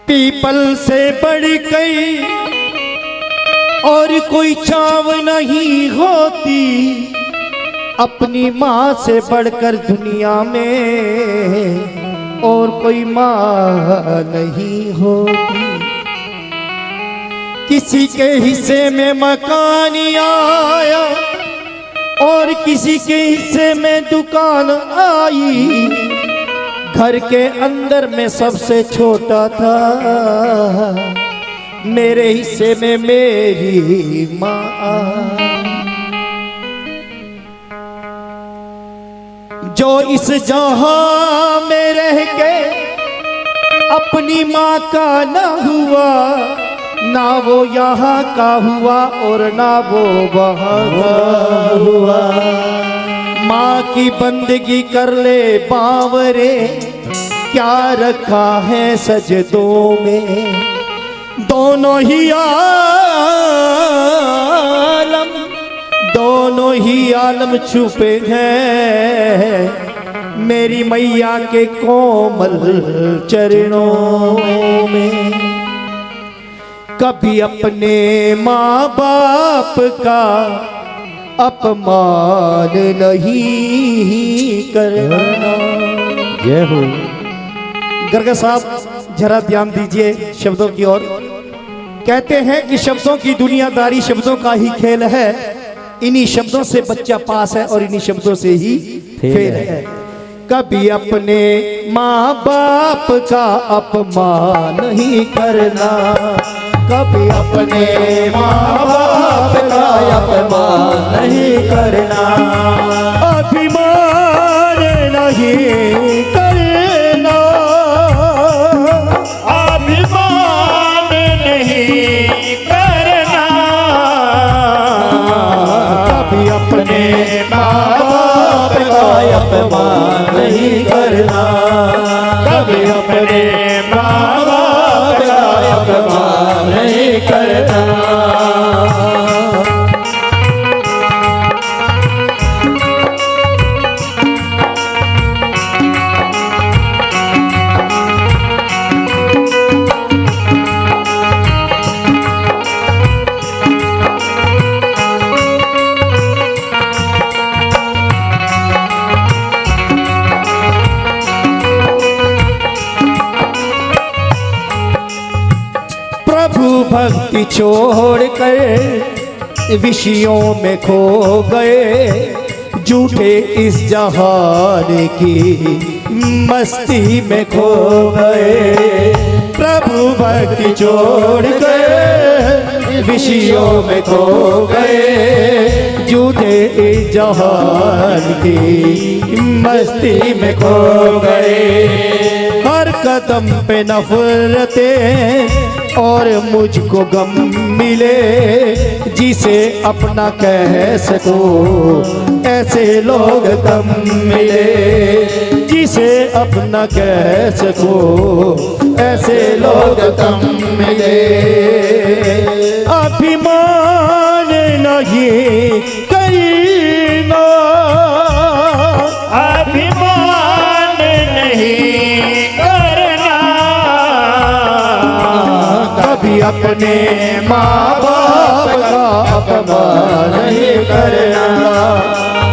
People से बढ़ गई और कोई छाव नहीं होती, अपनी माँ से बढ़कर दुनिया में और कोई माँ नहीं होती। किसी के हिस्से में मकान आया और किसी के हिस्से में दुकान आई, घर के अंदर में सबसे छोटा था, मेरे हिस्से में मेरी माँ। जो इस जहां में रह के अपनी माँ का ना हुआ, ना वो यहाँ का हुआ और ना वो वहाँ का हुआ। माँ की बंदगी कर ले बावरे, क्या रखा है सजदों में। दोनों ही आलम छुपे हैं मेरी मैया के कोमल चरणों में। कभी अपने माँ बाप का अपमान नहीं करना। जय हो। गर्ग साहब जरा ध्यान दीजिए शब्दों की ओर। कहते हैं कि शब्दों की दुनियादारी शब्दों का ही खेल है, इन्हीं शब्दों से बच्चा पास है और इन्हीं शब्दों से ही फेल है। कभी अपने माँ बाप का अपमान नहीं करना, कभी अपने माँ बाप का अपमान नहीं करना। अभिमान नहीं करना, अभिमान नहीं करना। कभी अपने माँ बाप का अपमान नहीं करना, कभी अपने माँ बाप का अपमान नहीं करना। भक्ति छोड़कर विषयों में खो गए, झूठे इस जहान की मस्ती में खो गए। प्रभु भक्ति छोड़कर विषयों में खो गए, झूठे इस जहान की मस्ती में खो गए। हर कदम पे नफरतें और मुझको गम मिले, जिसे अपना कह सको ऐसे लोग कम मिले। जिसे अपना कह सको ऐसे लोग कम मिले। अभिमान नहीं करना, अभिमान नहीं करना। कभी अपने माँ बाप का अपमान नहीं करना,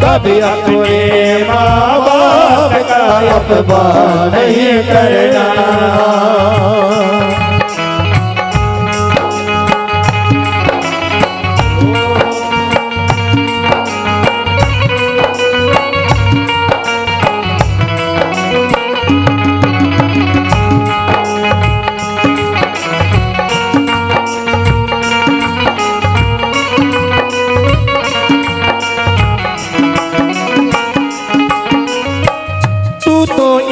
कभी अपने माँ बाप का अपमान नहीं करना।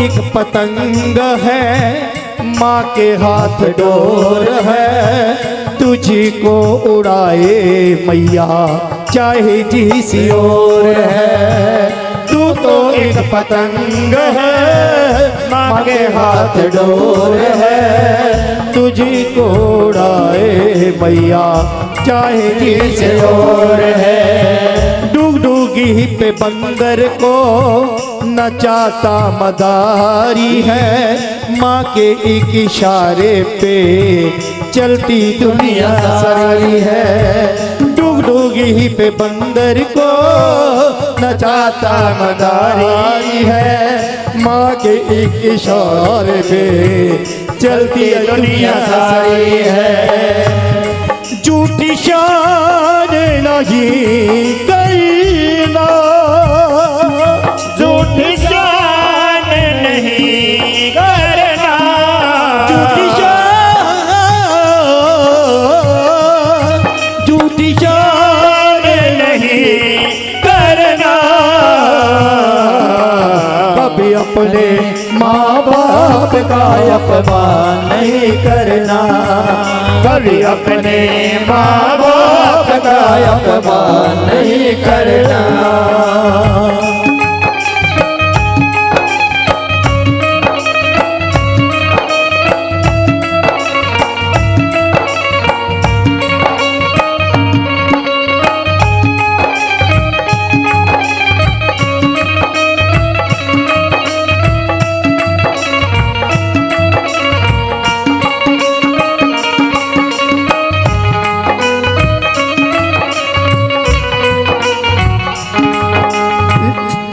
एक पतंग है माँ के हाथ डोर है, तुझी को उड़ाए मैया चाहे जिसी ओर है। तू तो एक पतंग है माँ के हाथ डोर है, तुझी को उड़ाए मैया चाहे जिसी ओर है। डूगी पे बंदर को न चाहता मदारी है, माँ के एक इशारे पे चलती दुनिया सारी है। डूग डूग ही पे बंदर को न चाहता मदारी है, माँ के एक इशारे पे चलती दुनिया सारी है। झूठी शान नहीं करना, झूठी शान नहीं करना, झूठी शान नहीं करना। कभी अपने माँ बाप का अपमान नहीं करना, कभी अपने माँ बाप का अपमान नहीं करना।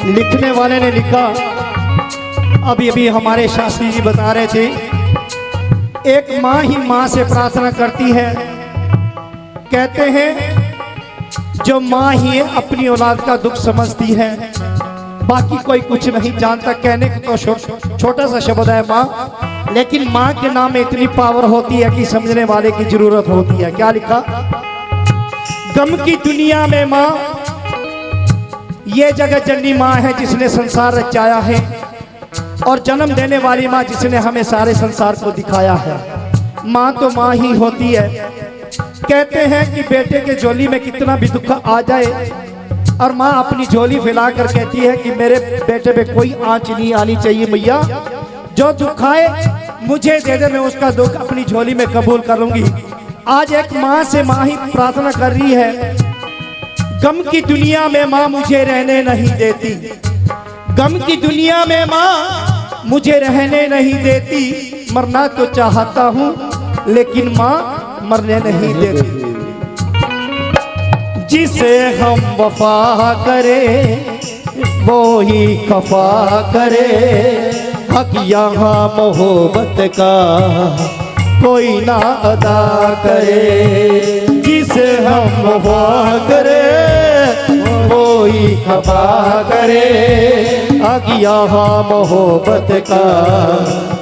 लिखने वाले ने लिखा, अभी अभी हमारे शास्त्री जी बता रहे थे, एक माँ ही माँ से प्रार्थना करती है। कहते हैं जो माँ ही अपनी औलाद का दुख समझती है, बाकी कोई कुछ नहीं जानता। कहने को तो छोटा सा शब्द है माँ, लेकिन माँ के नाम में इतनी पावर होती है कि समझने वाले की जरूरत होती है। क्या लिखा? गम की दुनिया में माँ ये जगत जननी माँ है जिसने संसार रचाया है, और जन्म देने वाली माँ जिसने हमें सारे संसार को दिखाया है। माँ तो माँ ही होती है। कहते हैं कि बेटे के झोली में कितना भी दुख आ जाए, और माँ अपनी झोली फैलाकर कहती है कि मेरे बेटे पे कोई आंच नहीं आनी चाहिए मैया, जो दुख आए मुझे दे दे, मैं उसका दुख अपनी झोली में कबूल करूंगी। आज एक माँ से माँ ही प्रार्थना कर रही है। गम की दुनिया में माँ मुझे रहने नहीं देती, गम की दुनिया में माँ मुझे रहने नहीं देती। मरना तो चाहता हूँ लेकिन माँ मरने नहीं देती। जिसे हम वफा करे वो ही खफा करे, हक यहाँ मोहब्बत का कोई ना अदा करे। जिसे हम वफा करे वो ही खफा करे, हक यहाँ मोहब्बत का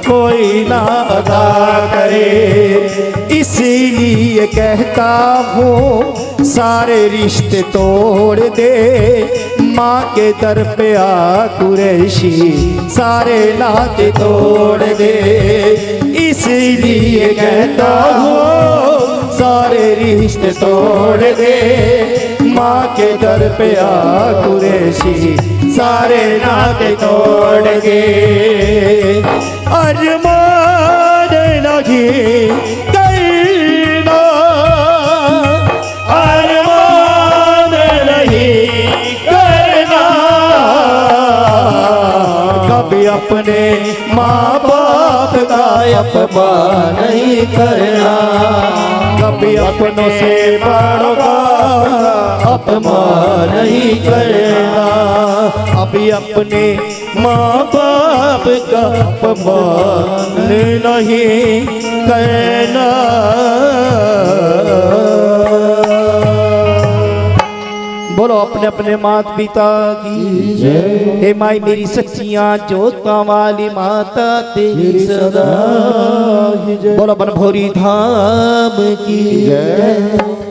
कोई ना अदा करे। इसीलिए कहता हूँ सारे रिश्ते तोड़ दे, माँ के दर पे आ कुरैशी सारे नाते तोड़ दे। इसीलिए कहता हूँ सारे रिश्ते तोड़ दे, माँ के दर पे आ कुरैशी सारे नाते तोड़ दे। अरमान नहीं करना, अरमान नहीं करना, कभी अपने माँ बाप का अपमान नहीं करना, कभी अपनों से बड़ों का अपमान नहीं करना, अभी अपने माँ बाप का अपमान नहीं करना। बोलो अपने अपने माता पिता की जय। हे माई मेरी सच्चियाँ जोता वाली माता तेरी सदा जय। बोलो बनभोरी धाम की जय।